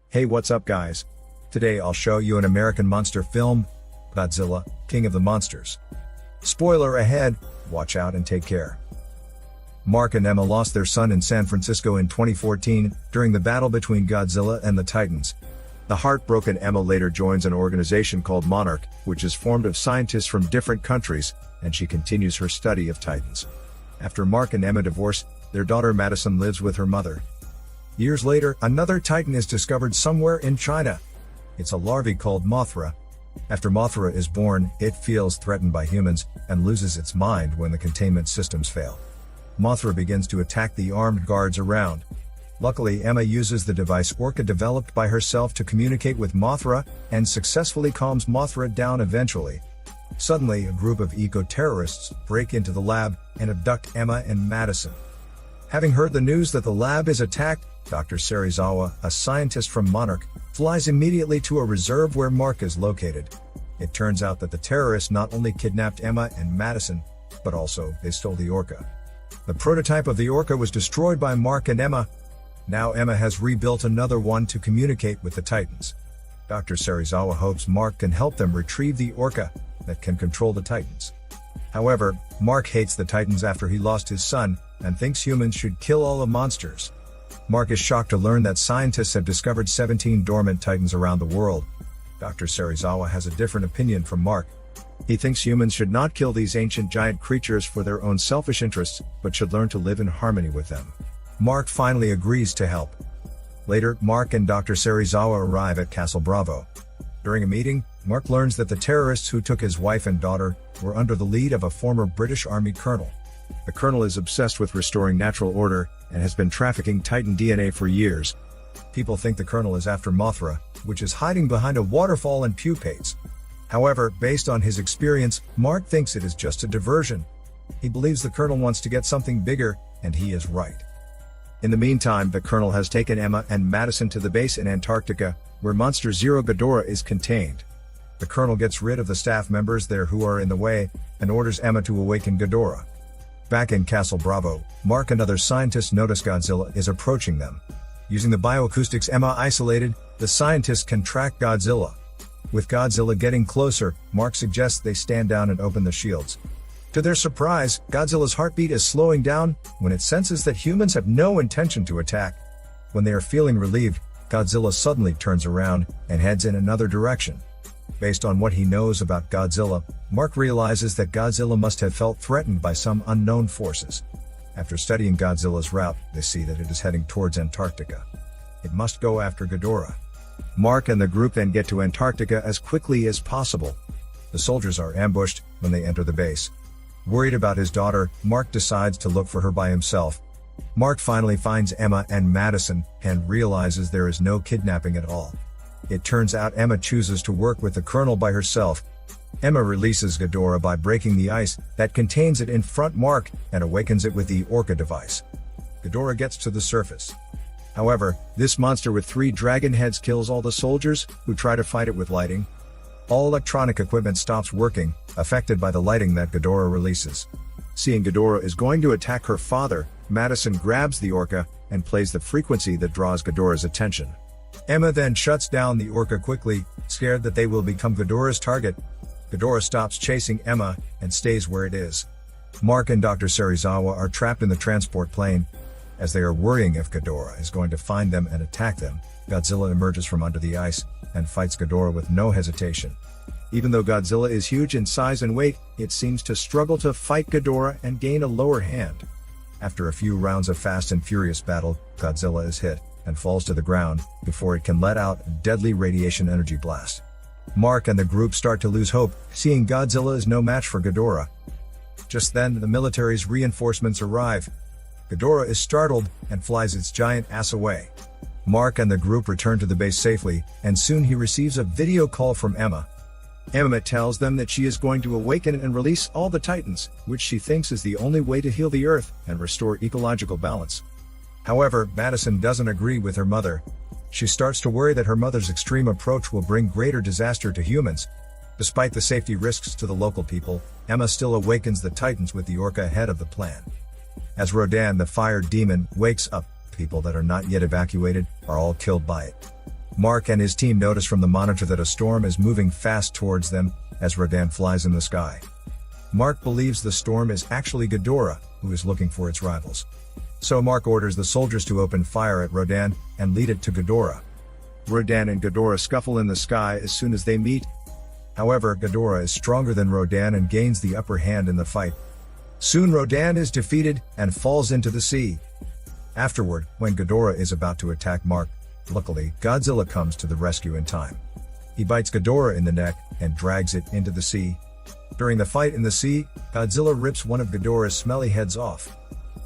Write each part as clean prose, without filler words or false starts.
Hey, what's up guys? Today I'll show you an American monster film, Godzilla, King of the Monsters. Spoiler ahead, watch out and take care. Mark and Emma lost their son in San Francisco in 2014 during the battle between Godzilla and the Titans. The heartbroken Emma later joins an organization called Monarch, which is formed of scientists from different countries, and she continues her study of Titans. After Mark and Emma divorce, their daughter Madison lives with her mother. Years later, another Titan is discovered somewhere in China. It's a larvae called Mothra. After Mothra is born, it feels threatened by humans and loses its mind when the containment systems fail. Mothra begins to attack the armed guards around. Luckily, Emma uses the device Orca developed by herself to communicate with Mothra and successfully calms Mothra down eventually. Suddenly, a group of eco-terrorists break into the lab and abduct Emma and Madison. Having heard the news that the lab is attacked, Dr. Serizawa, a scientist from Monarch, flies immediately to a reserve where Mark is located. It turns out that the terrorists not only kidnapped Emma and Madison, but also they stole the Orca. The prototype of the Orca was destroyed by Mark and Emma. Now Emma has rebuilt another one to communicate with the Titans. Dr. Serizawa hopes Mark can help them retrieve the Orca that can control the Titans. However, Mark hates the Titans after he lost his son and thinks humans should kill all the monsters. Mark is shocked to learn that scientists have discovered 17 dormant Titans around the world. Dr. Serizawa has a different opinion from Mark. He thinks humans should not kill these ancient giant creatures for their own selfish interests, but should learn to live in harmony with them. Mark finally agrees to help. Later, Mark and Dr. Serizawa arrive at Castle Bravo. During a meeting, Mark learns that the terrorists who took his wife and daughter were under the lead of a former British Army colonel. The colonel is obsessed with restoring natural order and has been trafficking Titan DNA for years. People think the colonel is after Mothra, which is hiding behind a waterfall and pupates. However, based on his experience, Mark thinks it is just a diversion. He believes the colonel wants to get something bigger, and he is right. In the meantime, the colonel has taken Emma and Madison to the base in Antarctica, where Monster Zero Ghidorah is contained. The colonel gets rid of the staff members there who are in the way, and orders Emma to awaken Ghidorah. Back in Castle Bravo, Mark and other scientists notice Godzilla is approaching them. Using the bioacoustics Emma isolated, the scientists can track Godzilla. With Godzilla getting closer, Mark suggests they stand down and open the shields. To their surprise, Godzilla's heartbeat is slowing down when it senses that humans have no intention to attack. When they are feeling relieved, Godzilla suddenly turns around and heads in another direction. Based on what he knows about Godzilla, Mark realizes that Godzilla must have felt threatened by some unknown forces. After studying Godzilla's route, they see that it is heading towards Antarctica. It must go after Ghidorah. Mark and the group then get to Antarctica as quickly as possible. The soldiers are ambushed when they enter the base. Worried about his daughter, Mark decides to look for her by himself. Mark finally finds Emma and Madison and realizes there is no kidnapping at all. It turns out Emma chooses to work with the colonel by herself. Emma releases Ghidorah by breaking the ice that contains it in front Mark and awakens it with the Orca device. Ghidorah gets to the surface. However, this monster with 3 dragon heads kills all the soldiers who try to fight it with lighting. All electronic equipment stops working, affected by the lighting that Ghidorah releases. Seeing Ghidorah is going to attack her father, Madison grabs the Orca and plays the frequency that draws Ghidorah's attention. Emma then shuts down the Orca quickly, scared that they will become Ghidorah's target. Ghidorah stops chasing Emma and stays where it is. Mark and Dr. Serizawa are trapped in the transport plane. As they are worrying if Ghidorah is going to find them and attack them, Godzilla emerges from under the ice and fights Ghidorah with no hesitation. Even though Godzilla is huge in size and weight, it seems to struggle to fight Ghidorah and gain a lower hand. After a few rounds of fast and furious battle, Godzilla is hit and falls to the ground before it can let out a deadly radiation energy blast. Mark and the group start to lose hope, seeing Godzilla is no match for Ghidorah. Just then, the military's reinforcements arrive. Ghidorah is startled and flies its giant ass away. Mark and the group return to the base safely, and soon he receives a video call from Emma. Emma tells them that she is going to awaken and release all the Titans, which she thinks is the only way to heal the Earth and restore ecological balance. However, Madison doesn't agree with her mother. She starts to worry that her mother's extreme approach will bring greater disaster to humans. Despite the safety risks to the local people, Emma still awakens the Titans with the Orca ahead of the plan. As Rodan, the fire demon, wakes up, people that are not yet evacuated are all killed by it. Mark and his team notice from the monitor that a storm is moving fast towards them as Rodan flies in the sky. Mark believes the storm is actually Ghidorah, who is looking for its rivals. So Mark orders the soldiers to open fire at Rodan and lead it to Ghidorah. Rodan and Ghidorah scuffle in the sky as soon as they meet. However, Ghidorah is stronger than Rodan and gains the upper hand in the fight. Soon Rodan is defeated and falls into the sea. Afterward, when Ghidorah is about to attack Mark, luckily, Godzilla comes to the rescue in time. He bites Ghidorah in the neck and drags it into the sea. During the fight in the sea, Godzilla rips one of Ghidorah's smelly heads off.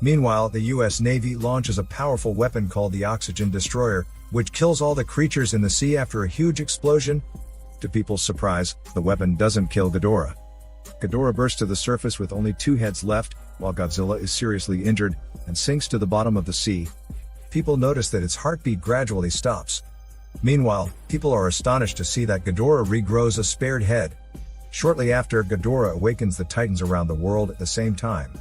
Meanwhile, the US Navy launches a powerful weapon called the Oxygen Destroyer, which kills all the creatures in the sea after a huge explosion. To people's surprise, the weapon doesn't kill Ghidorah. Ghidorah bursts to the surface with only 2 heads left, while Godzilla is seriously injured and sinks to the bottom of the sea. People notice that its heartbeat gradually stops. Meanwhile, people are astonished to see that Ghidorah regrows a spared head. Shortly after, Ghidorah awakens the Titans around the world at the same time.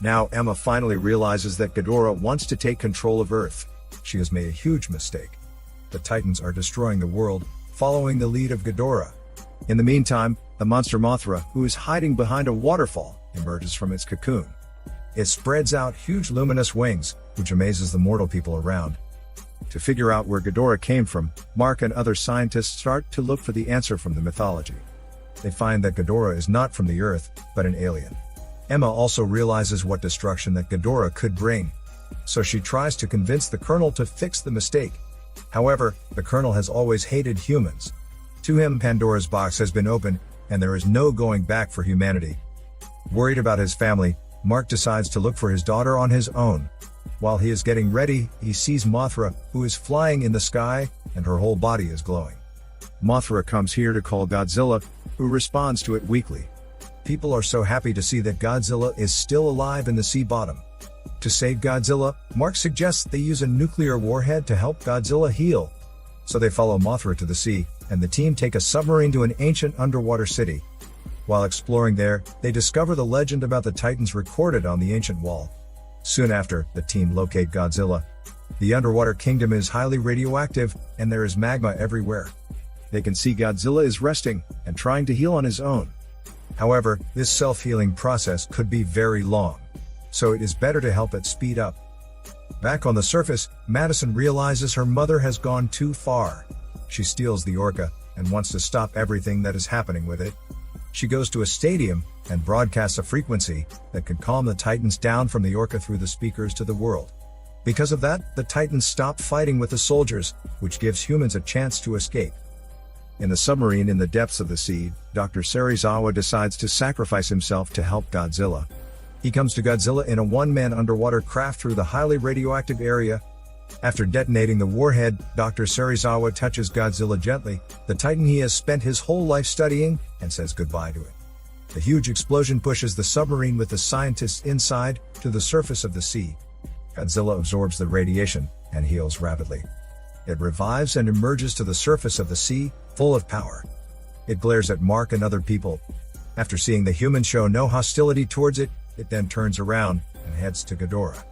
Now Emma finally realizes that Ghidorah wants to take control of Earth. She has made a huge mistake. The Titans are destroying the world, following the lead of Ghidorah. In the meantime, the monster Mothra, who is hiding behind a waterfall, emerges from its cocoon. It spreads out huge luminous wings, which amazes the mortal people around. To figure out where Ghidorah came from, Mark and other scientists start to look for the answer from the mythology. They find that Ghidorah is not from the Earth, but an alien. Emma also realizes what destruction that Ghidorah could bring. So she tries to convince the Colonel to fix the mistake. However, the Colonel has always hated humans. To him, Pandora's box has been opened, and there is no going back for humanity. Worried about his family, Mark decides to look for his daughter on his own. While he is getting ready, he sees Mothra, who is flying in the sky, and her whole body is glowing. Mothra comes here to call Godzilla, who responds to it weakly. People are so happy to see that Godzilla is still alive in the sea bottom. To save Godzilla, Mark suggests they use a nuclear warhead to help Godzilla heal. So they follow Mothra to the sea, and the team take a submarine to an ancient underwater city. While exploring there, they discover the legend about the Titans recorded on the ancient wall. Soon after, the team locate Godzilla. The underwater kingdom is highly radioactive, and there is magma everywhere. They can see Godzilla is resting and trying to heal on his own. However, this self-healing process could be very long, so it is better to help it speed up. Back on the surface, Madison realizes her mother has gone too far. She steals the Orca and wants to stop everything that is happening with it. She goes to a stadium and broadcasts a frequency that can calm the Titans down from the Orca through the speakers to the world. Because of that, the Titans stop fighting with the soldiers, which gives humans a chance to escape. In the submarine in the depths of the sea, Dr. Serizawa decides to sacrifice himself to help Godzilla. He comes to Godzilla in a one-man underwater craft through the highly radioactive area. After detonating the warhead, Dr. Serizawa touches Godzilla gently, the Titan he has spent his whole life studying, and says goodbye to it. The huge explosion pushes the submarine with the scientists inside to the surface of the sea. Godzilla absorbs the radiation and heals rapidly. It revives and emerges to the surface of the sea, full of power. It glares at Mark and other people. After seeing the humans show no hostility towards it, it then turns around and heads to Ghidorah.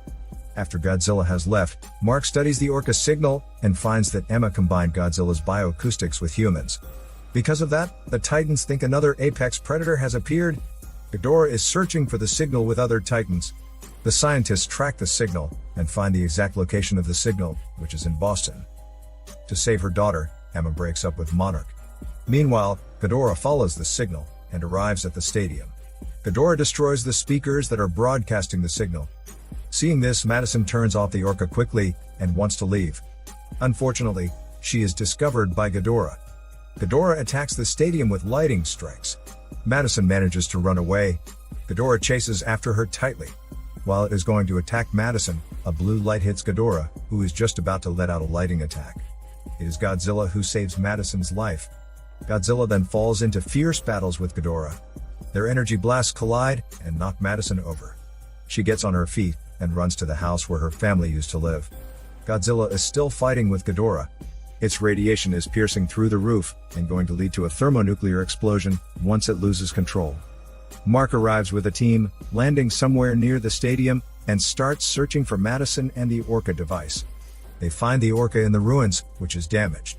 After Godzilla has left, Mark studies the Orca signal and finds that Emma combined Godzilla's bioacoustics with humans. Because of that, the Titans think another apex predator has appeared. Ghidorah is searching for the signal with other Titans. The scientists track the signal and find the exact location of the signal, which is in Boston. To save her daughter, Emma breaks up with Monarch. Meanwhile, Ghidorah follows the signal and arrives at the stadium. Ghidorah destroys the speakers that are broadcasting the signal. Seeing this, Madison turns off the Orca quickly and wants to leave. Unfortunately, she is discovered by Ghidorah. Ghidorah attacks the stadium with lightning strikes. Madison manages to run away. Ghidorah chases after her tightly. While it is going to attack Madison, a blue light hits Ghidorah, who is just about to let out a lightning attack. It is Godzilla who saves Madison's life. Godzilla then falls into fierce battles with Ghidorah. Their energy blasts collide and knock Madison over. She gets on her feet and runs to the house where her family used to live. Godzilla is still fighting with Ghidorah. Its radiation is piercing through the roof and going to lead to a thermonuclear explosion once it loses control. Mark arrives with a team, landing somewhere near the stadium, and starts searching for Madison and the Orca device. They find the Orca in the ruins, which is damaged.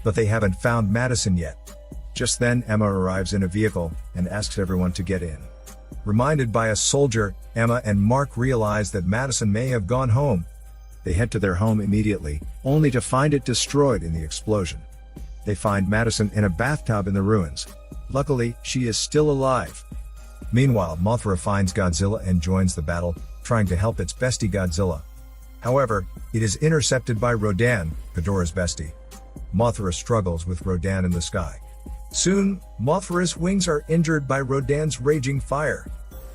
But they haven't found Madison yet. Just then Emma arrives in a vehicle and asks everyone to get in. Reminded by a soldier, Emma and Mark realize that Madison may have gone home. They head to their home immediately, only to find it destroyed in the explosion. They find Madison in a bathtub in the ruins. Luckily, she is still alive. Meanwhile, Mothra finds Godzilla and joins the battle, trying to help its bestie Godzilla. However, it is intercepted by Rodan, Ghidorah's bestie. Mothra struggles with Rodan in the sky. Soon, Mothra's wings are injured by Rodan's raging fire.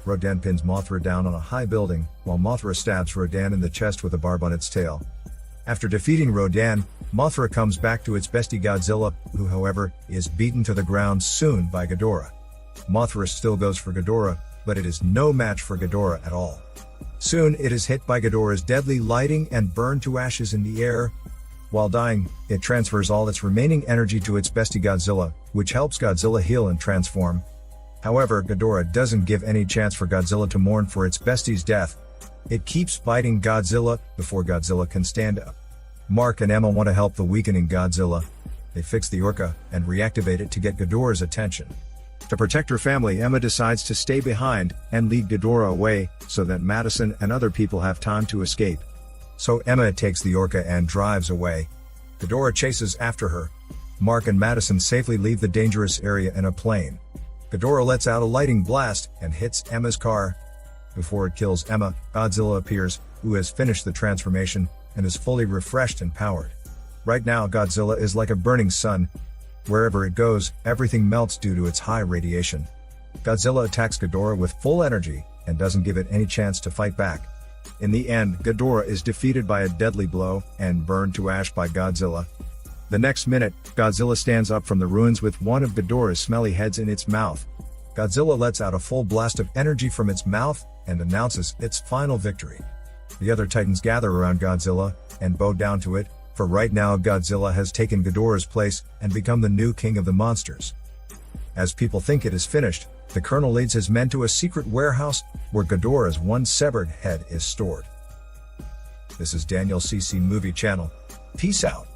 Rodan pins Mothra down on a high building, while Mothra stabs Rodan in the chest with a barb on its tail. After defeating Rodan, Mothra comes back to its bestie Godzilla, who however, is beaten to the ground soon by Ghidorah. Mothra still goes for Ghidorah, but it is no match for Ghidorah at all. Soon it is hit by Ghidorah's deadly lighting and burned to ashes in the air. While dying, it transfers all its remaining energy to its bestie Godzilla, which helps Godzilla heal and transform. However, Ghidorah doesn't give any chance for Godzilla to mourn for its bestie's death. It keeps biting Godzilla before Godzilla can stand up. Mark and Emma want to help the weakening Godzilla. They fix the Orca and reactivate it to get Ghidorah's attention. To protect her family, Emma decides to stay behind and lead Ghidorah away so that Madison and other people have time to escape. So Emma takes the Orca and drives away. Ghidorah chases after her. Mark and Madison safely leave the dangerous area in a plane. Ghidorah lets out a lightning blast and hits Emma's car. Before it kills Emma, Godzilla appears, who has finished the transformation and is fully refreshed and powered. Right now, Godzilla is like a burning sun. Wherever it goes, everything melts due to its high radiation. Godzilla attacks Ghidorah with full energy and doesn't give it any chance to fight back. In the end, Ghidorah is defeated by a deadly blow and burned to ash by Godzilla. The next minute, Godzilla stands up from the ruins with one of Ghidorah's smelly heads in its mouth. Godzilla lets out a full blast of energy from its mouth and announces its final victory. The other Titans gather around Godzilla and bow down to it, for right now Godzilla has taken Ghidorah's place and become the new king of the monsters. As people think it is finished, the Colonel leads his men to a secret warehouse where Ghidorah's one severed head is stored. This is Daniel CC Movie Channel. Peace out.